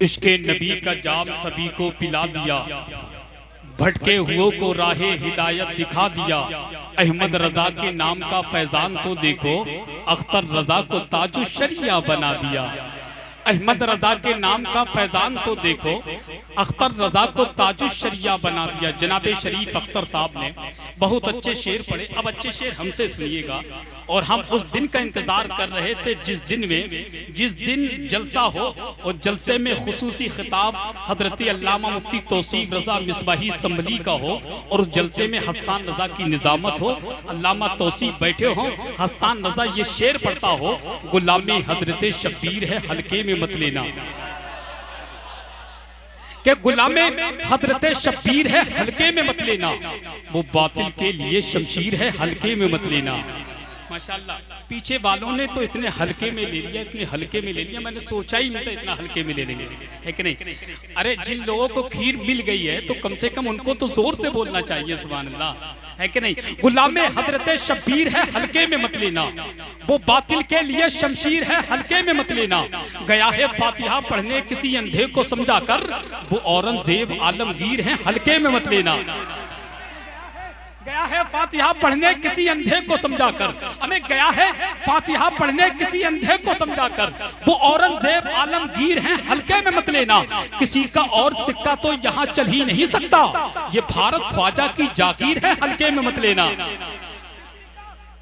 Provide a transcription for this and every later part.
इश्के नबी का जाम सभी को पिला दिया, भटके हुओं को राहे हिदायत दिखा दिया। अहमद रजा के नाम का फैजान तो देखो, अख्तर रजा को ताजुश शरिया बना दिया। अहमद रजा के नाम का फैजान तो देखो, अख्तर रजा को ताजुश शरिया बना दिया। जनाबे शरीफ अख्तर साहब ने बहुत अच्छे शेर पढ़े। अब अच्छे शेर हमसे सुनिएगा। और हम उस दिन का इंतजार कर रहे थे जिस दिन जलसा हो और जलसे में खुसूसी खिताब हजरत अल्लामा मुफ्ती तौसीफ रजा मिसबाही संभली का हो और उस जलसे में हसन रजा की निजामत हो, अल्लामा तौसीफ बैठे हो, हसन रजा ये शेर पढ़ता हो, गुलामी हजरत शब्बीर है हल्के में मत लेना, कि गुलामे हजरत शब्बीर है हल्के में मत लेना, वो बातिल के लिए शमशीर है हल्के में मत लेना। माशाल्लाह, पीछे वालों ने तो इतने हल्के में ले लिया, इतने हल्के में ले लिया, मैंने सोचा ही नहीं था इतना हल्के में ले लेंगे, है कि नहीं। अरे जिन लोगों को खीर मिल गई है तो कम से कम उनको तो जोर से बोलना चाहिए सुभान अल्लाह, है कि नहीं। गुलामे हजरत शब्बीर है हल्के में मत लेना, वो बातिल के लिए शमशीर है हल्के में मत लेना। गया है फातिहा पढ़ने किसी अंधे को समझा कर, वो औरंगजेब आलमगीर है हल्के में मत लेना। गया है फातिहा पढ़ने किसी अंधे को समझाकर, हमें गया है फातिहा पढ़ने किसी अंधे को समझाकर, वो औरंगजेब आलमगीर हैं हल्के में मत लेना। किसी का और सिक्का तो यहाँ चल ही नहीं सकता, ये भारत ख्वाजा की जागीर है हल्के में मत लेना।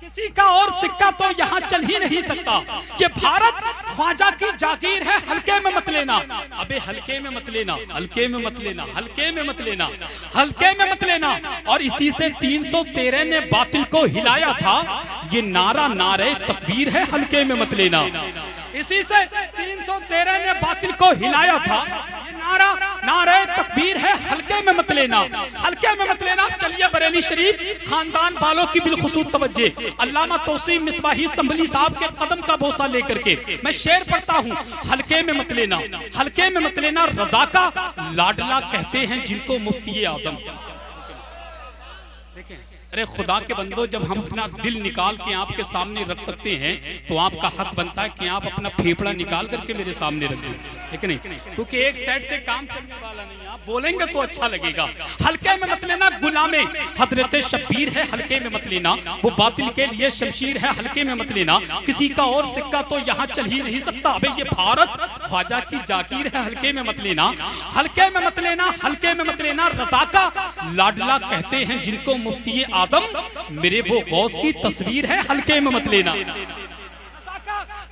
किसी का और सिक्का तो यहाँ चल ही नहीं सकता, ये भारत ख्वाजा की जागीर है हल्के में मत लेना। अबे हल्के में मत लेना, हल्के में मत लेना, हल्के में मत लेना, हल्के में मत लेना। और इसी से 313 ने बातिल को हिलाया था, ये नारा नारे तकबीर है हल्के में मत लेना। इसी से 313 ने बातिल को हिलाया था, ये नारा नारे तकबीर है हल्के में मत लेना, हल्के में मत लेना। चलिए बरेली शरीफ खानदान वालों की बिलखुसूस तवज्जे, अल्लामा तौसीफ मिसबाही संभली साहब के कदम का बोसा लेकर के मैं शेर पढ़ता हूँ, हल्के में मत लेना, हल्के में मत लेना। रजा का लाडला कहते हैं जिनको मुफ्ती आजम। देखें, अरे खुदा के बंदो, जब हम अपना दिल निकाल के आपके सामने रख सकते हैं तो आपका हक बनता है कि आप अपना फेफड़ा निकाल करके मेरे सामने रख दें, है कि नहीं। क्योंकि एक साइड से काम चलने वाला नहीं, आप बोलेंगे तो अच्छा लगेगा। हल्के में मत लेना, गुलामे हजरत शब्बीर है हल्के में मत लेना, वो बातिल के लिए शमशीर है हल्के में मत लेना। किसी का और सिक्का तो यहाँ चल ही नहीं सकता, अबे ये भारत ख्वाजा की जागीर है हल्के में मत लेना, हल्के में मत लेना, हल्के में मत लेना। रजा का लाडला कहते हैं जिनको मुफ्ती आदम, मेरे वो गौस की तस्वीर है हल्के में मत लेना।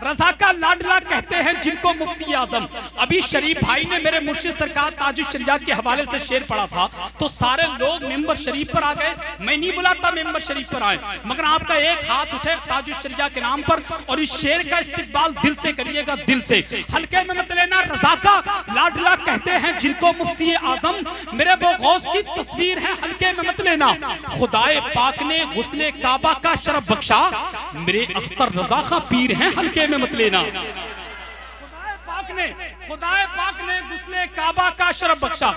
रजा का लाडला कहते हैं जिनको मुफ्ती आजम। अभी शरीफ भाई ने मेरे मुर्शिद सरकार ताजुश शरिया के हवाले से शेर पढ़ा था तो सारे लोग मेंबर शरीफ पर आ गए। मैं नहीं बुलाता मेंबर शरीफ पर आए, मगर आपका एक हाथ उठे ताजुश शरिया के नाम पर और इस शेर का इस्तिकबाल दिल से करिएगा, दिल से। हल्के में मत लेना, रजा का लाडला कहते हैं जिनको मुफ्ती आजम, मेरे वो गौस की तस्वीर है हल्के में मत लेना। खुदाए पाक ने गुस्ले काबा का शरफ बख्शा, मेरे अख्तर रजा का पीर है हल्के में मत लेना। खुदाए पाक ने गुस्ले काबा का शरफ बख्शा,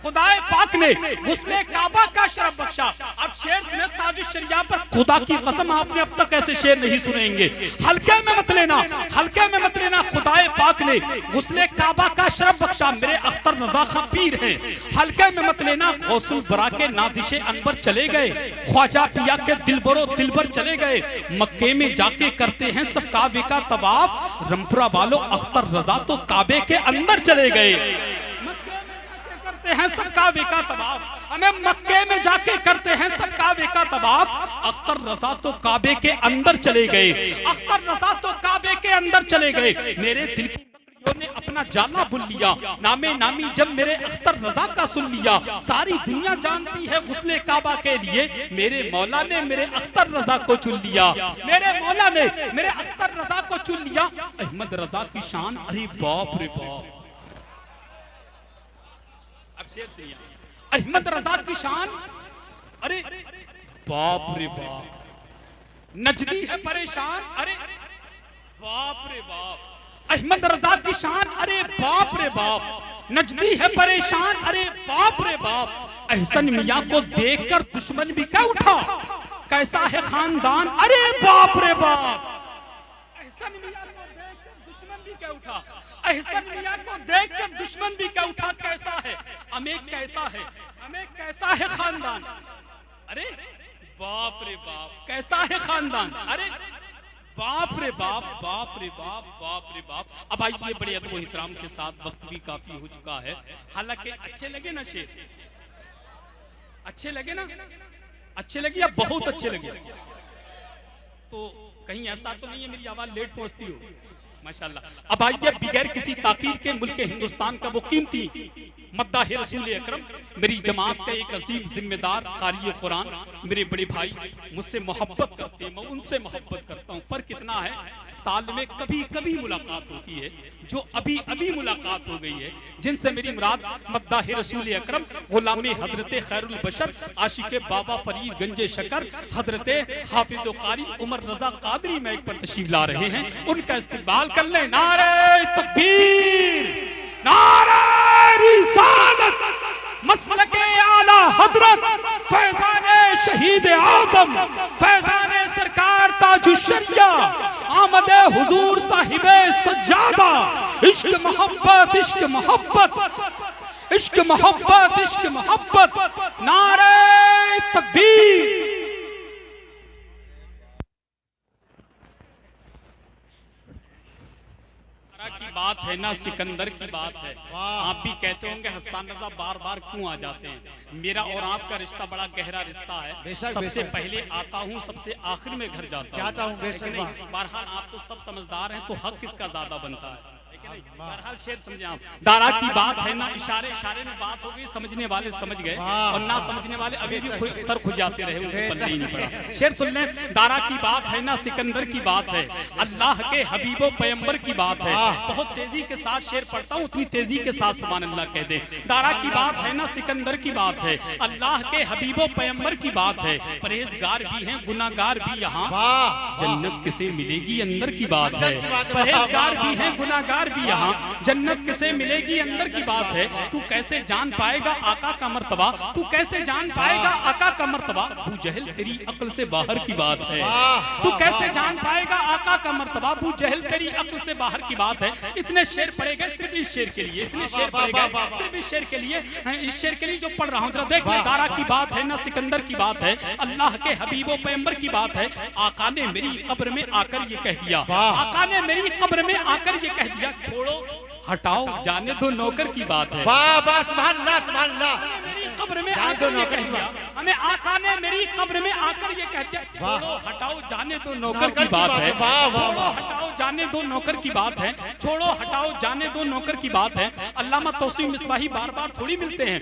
खुदाए पाक ने गुस्ले काबा का शरफ बख्शा। अब शेर सुने ताजुश शरिया पर, खुदा की कसम आपने अब तक ऐसे शेर नहीं सुनेंगे। हल्के में मत लेना, हल्के में मत लेना। खुदाए पाक ने गुस्ले काबा का शरफ बख्शा, मेरे अख्तर रजा खां पीर हैं हल्के में मत लेना। गौसुल बरा के नादिशे अनवर चले गए, ख्वाजा पिया के दिलबरो दिलबर चले गए, मक्के में जाके करते हैं सब काबे का तवाफ, रमपुरा वालों अख्तर रजा तो काबे के अंदर चले गए। हैं सब काबे का तवाफ, हमें मक्के में जाके करते हैं सब काबे का तवाफ, अख्तर रजा तो काबे के अंदर चले गए, अख्तर रजा तो काबे के अंदर चले गए। मेरे दिल की ने अपना जाला बुन लिया, नामे नामी जब मेरे अख्तर रजा का सुन लिया, सारी दुनिया जानती है गुस्ले काबा के लिए, मेरे मौला ने मेरे अख्तर रजा को चुन लिया, मेरे मौला ने मेरे अख्तर रजा को चुन लिया। अहमद रजा की शान, अरे बाप रे बाप। अब शेर से अहमद रजा की शान, अरे बाप रे बाप। नजदी है परेशान, अरे बाप रे बाप। अहमद रजा की शान, अरे बाप रे बाप। नजदी है परेशान, अरे बाप रे बाप। एहसन मियां को देखकर दुश्मन भी क्या उठा, कैसा है खानदान, अरे बाप रे बाप। एहसन मियां को देखकर दुश्मन भी क्या उठा, अहसन मियां को देखकर दुश्मन भी क्या उठा, कैसा है हमें, कैसा है हमें, कैसा है खानदान। अरे बाप रे बाप, कैसा है खानदान। अरे बाप रे बाप, बाप रे बाप, बाप रे बाप। अब आइए बड़े अदब व एहतराम के साथ, वक्त भी काफी हो चुका है। हालांकि अच्छे लगे ना शेर, अच्छे लगे ना, अच्छे लगे या बहुत अच्छे लगे? तो कहीं ऐसा तो नहीं है मेरी आवाज लेट पहुंचती हो? माशाल्लाह। अब आइए बगैर किसी ताकीर के मुल्क हिंदुस्तान का वो कीमती मद्दाह रसूल अकरम, मेरी जमात का एक अजीम जिम्मेदार कारी कुरान, मेरे बड़े भाई मुझसे मोहब्बत करते हैं, मैं उनसे मोहब्बत करता हूँ। फर्क इतना है साल में कभी कभी मुलाकात होती है, जो अभी अभी मुलाकात हो गई है, जिनसे मेरी मुराद मद्दाह रसूल अकरम गुलाम हजरत खैरुल बशर आशिक बाबा फरीद गंजे शकर हजरत हाफिज कारी उमर रजा कादरी में एक पर तशरीफ ला रहे हैं। उनका इस्तकबाल कर ले। नारे तकबीर, नारे रिसालत, मसलके आला हजरत फैजाने शहीद आजम, फैजाने सरकार ताजुश्शरिया, आमदे हुजूर साहिबे सज्जादा। इश्क मोहब्बत, इश्क मोहब्बत, इश्क मोहब्बत, इश्क मोहब्बत। नारे तकबीर। की बात है ना, सिकंदर की बात है। आप भी कहते होंगे हसन रजा बार बार क्यों आ जाते हैं। मेरा और आपका रिश्ता बड़ा गहरा रिश्ता है। सबसे पहले आता हूँ, सबसे आखिर में घर जाता हूँ। बहरहाल आप तो सब समझदार हैं, तो हक किसका ज्यादा बनता है? बहरहाल शेर समझे आप। दारा की बात है ना, इशारे इशारे में बात हो गई, समझने वाले समझ गए और ना समझने वाले अभी भी सर खुजाते रहे, उनको पता ही नहीं पड़ा। शेर सुन ले। दारा की बात है ना, सिकंदर की बात है, अल्लाह के हबीबो पैगंबर की बात है। बहुत तेजी के साथ शेर पढ़ता हूँ, उतनी तेजी के साथ सुभान अल्लाह कह दे। दारा की बात है ना, सिकंदर की बात है, अल्लाह के हबीबो पैगंबर की बात है। परहेजगार भी हैं, गुनाहगार भी यहाँ, जन्नत किसे मिलेगी अंदर की बात है। परहेजगार भी हैं, गुनाहगार भी यहाँ, जन्नत किसे मिलेगी अंदर की बात है। तू कैसे जान पाएगा आका का मर्तबा, तू कैसे जान पाएगा आका का मर्तबा। अबू जहल तेरी अक्ल से बाहर की बात है। तू कैसे जान पाएगा आका का मर्तबा, अबू जहल तेरी अक्ल से बाहर की बात है। इतने शेर पढ़े गए सिर्फ इस शेर के लिए, इतने शेर पढ़े गए सिर्फ इस शेर के लिए, इस शेर के लिए जो पढ़ रहा हूँ। जरा देख ले। दारा की बात है ना, सिकंदर की बात है, अल्लाह के हबीबो पैगंबर की बात है। आका ने मेरी कब्र में आकर ये कह दिया, आका ने मेरी कब्र में आकर ये कह दिया, छोड़ो हटाओ जाने दो नौकर की बात है। वाह वाह सुभान अल्लाह, सुभान अल्लाह। कब्र में आकर ये कह दिया, हमें आका ने मेरी कब्र में आकर ये कह दिया, छोड़ो हटाओ जाने दो नौकर की बात है। छोड़ो हटाओ जाने दो नौकर की बात है, छोड़ो हटाओ जाने दो नौकर की बात है। अल्लामा तौसीफ मिसबाही बार बार थोड़ी मिलते हैं,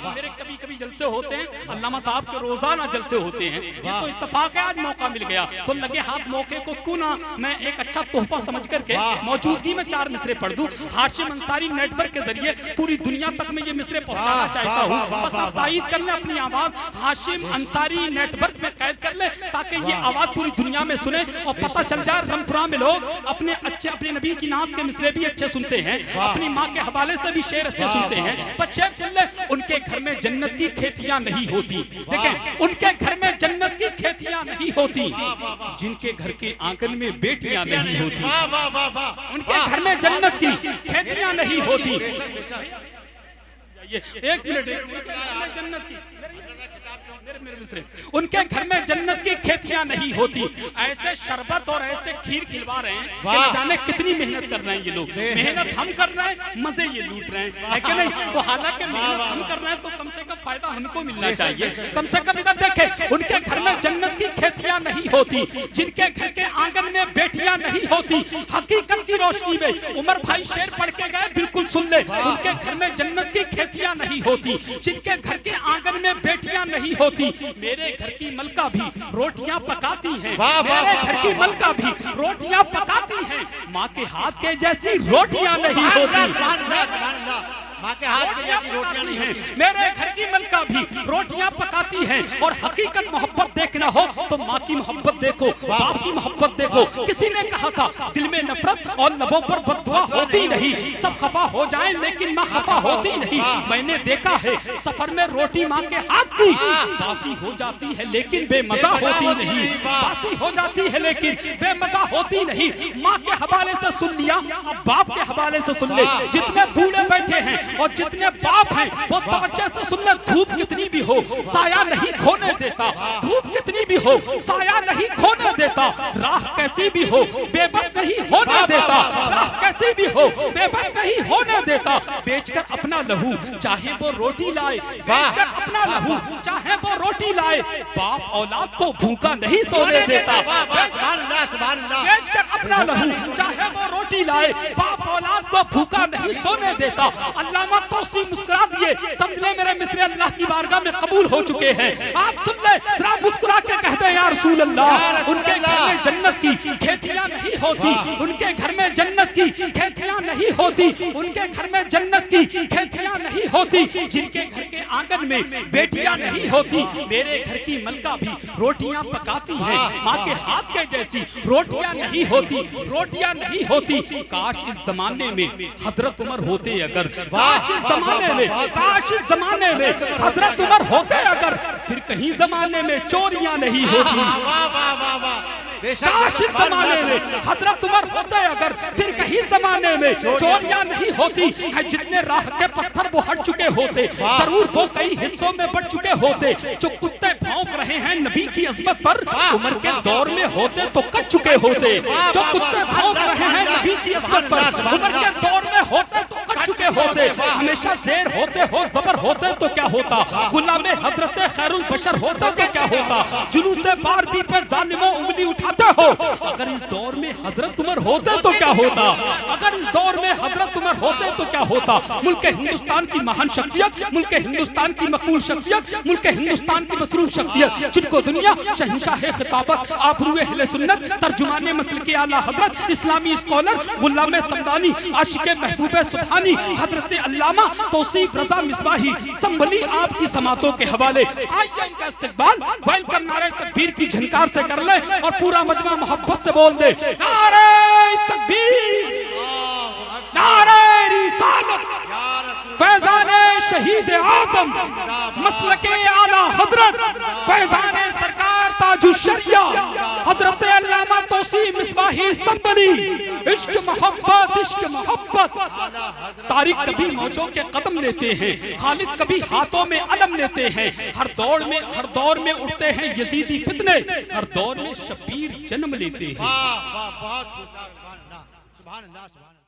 मेरे कभी कभी जलसे होते हैं, अल्लामा साहब के रोजाना जलसे होते हैं। ये तो इत्तेफाक है, आज मौका मिल गया तो लगे हाथ मौके को क्यों ना मैं एक अच्छा तोहफा समझ करके मौजूदगी में 4 मिसरे पढ़ दूं। हाशिम अंसारी नेटवर्क के जरिए पूरी दुनिया तक में ये मिसरे पहुंचाना चाहता हूं। बस आप तायीद कर ले, अपनी आवाज हाशिम अंसारी नेटवर्क में कैद कर ले, ताकि ये आवाज पूरी दुनिया में सुने और पता चल जाए रंगपुरा में लोग अपने अच्छे, अपने नबी की नात के मिसरे भी अच्छे सुनते हैं, अपनी माँ के हवाले से भी शेर अच्छे सुनते हैं। पर शेर सुन ले, उनके घर में जन्नत की खेतियां नहीं होती। देखें, उनके घर में जन्नत की खेतियां नहीं होती, जिनके घर के आंगन में बेटियां नहीं होती, उनके घर में जन्नत की खेतियां नहीं होती। एक मिनट, जन्नत की उनके घर में जन्नत की खेतियां नहीं होती। ऐसे शरबत और ऐसे खीर खिलवा रहे हैं कि जाने कितनी मेहनत कर रहे हैं ये लोग। मेहनत हम कर रहे हैं, मजे ये लूट रहे हैं, है कि नहीं? तो हालांकि मेहनत हम कर रहे हैं तो कम से कम फायदा हमको मिलना चाहिए। कम से कम इधर देखें, उनके घर में जन्नत की खेतियां नहीं होती, जिनके घर के आंगन में बेटियां नहीं होती। हकीकत की रोशनी में उमर भाई शेर पढ़ के गए, बिल्कुल सुन ले। उनके घर में जन्नत की खेतियां नहीं होती, जिनके घर के आंगन में बेटियां नहीं होती। मेरे घर की मलका भी रोटियां पकाती हैं, मेरे घर की मलका भी रोटियां पकाती हैं, माँ के हाथ के जैसी रोटियां नहीं होती। माँ के हाथ में जाती रोटियां नहीं होती। मेरे घर की मलका भी रोटियां पकाती है। और हकीकत मोहब्बत देखना हो तो माँ की मोहब्बत देखो, बाप की मोहब्बत देखो। किसी ने कहा था दिल में नफरत और लबों पर बद्दुआ होती नहीं, सब खफा हो जाए लेकिन माँ खफा होती नहीं। मैंने देखा है सफर में रोटी माँ के हाथ की बासी हो जाती है लेकिन बेमजा होती नहीं, बासी हो जाती है लेकिन बेमजा होती नहीं। माँ के हवाले से सुन लिया, अब बाप के हवाले से सुन ले। जितने बूढ़े बैठे हैं और जितने बाप हैं वो तवज्जो से सुन ले। धूप कितनी भी हो साया नहीं खोने देता, धूप कितनी भी हो साया नहीं खोने देता। राह कैसी भी हो बेबस नहीं होने देता, राह कैसी भी हो बेबस नहीं होने देता। बेचकर अपना लहू चाहे वो रोटी लाए, बेचकर अपना लहू चाहे वो रोटी लाए। बाप औलाद को भूखा नहीं सोने देता, बेचकर अपना लहू चाहे वो रोटी लाए। बाप औलाद को भूखा नहीं सोने देता। अल्लामा तौसी मुस्कुरा दिए, समझ ले मेरे मिस्र अल्लाह की बारगाह में कबूल हो चुके हैं। आप सुन ले, जरा मुस्कुरा के कहते हैं या रसूल अल्लाह। उनके घर में जन्नत की खेतियां नहीं होती, उनके घर में जन्नत की खेतियां नहीं होती, उनके घर में जन्नत की खेतियां नहीं होती। जिनके घर के आंगन में बेटियां नहीं होती, मेरे घर की मलका भी रोटियां पकाती है, माँ के हाथ के जैसी रोटियां नहीं होती, रोटियां नहीं होती। काश इस जमाने में हजरत उमर होते अगर, काश इस जमाने में, काश इस जमाने में हजरत उमर होते अगर, फिर कहीं जमाने में चोरियां नहीं होती। काश इस जमाने में हजरत उमर होते अगर, फिर कहीं जमाने में चोरियां नहीं होती। जितने राह के पत्थर वो हट चुके होते, जरूर वो कई हिस्सों में बढ़ चुके होते। जो कुत्ते भौंक रहे हैं नबी की अजमत पर, उमर के दौर में होते तो कट चुके होते। जो कुत्ते भौंक रहे हैं नबी की अजमत पर, उमर के दौर में होते तो कट चुके होते। हमेशा जेर होते हो जबर होते तो क्या होता, गुलाम हजरत खैरुल बशर होता तो क्या होता। जुलूस बारबी पर जालिमों उंगली उठाते हो, अगर इस दौर में हजरत उमर होते तो क्या होता, अगर इस दौर में हजरत उमर होते तो क्या होता। मुल्क हिंदुस्तान की महान शख्सियत, मुल्क हिंदुस्तान की मकबूल शख्सियत, मुल्क हिंदुस्तान की मसरूफ शख्सियत, जिनको दुनिया शहंशाह खिताबत, आबरूए अहले सुन्नत, तर्जुमाने मसल के आला हजरत, इस्लामी स्कॉलर, गुलाम समदानी, आशिक महबूब सुभानी, हजरत अल्लामा तौसीफ रजा मिसबाही संभली आपकी समातों के हवाले। आइए इनका इस्तकबाल वेलकम नारे तकबीर की झनकार से कर ले और पूरा मजमा मोहब्बत से बोल दे, नारे तकबीर, नारे रिसालत, फैजाने शहीद आजम, मसलके आला हजरत, फैजाने सरकार ताजुश शरिया, हजरत अल्लामा तौसीफ मिसबाही संभली। इश्क मोहब्बत, इश्क मोहब्बत। तारिक कभी मौजों के कदम लेते हैं, खालिद कभी हाथों में अलम लेते हैं। हर दौर में उठते हैं यजीदी फितने, हर दौर में शबीर जन्म लेते हैं। वाह वाह, बहुत सुभान अल्लाह, सुभान अल्लाह, सुभान अल्लाह।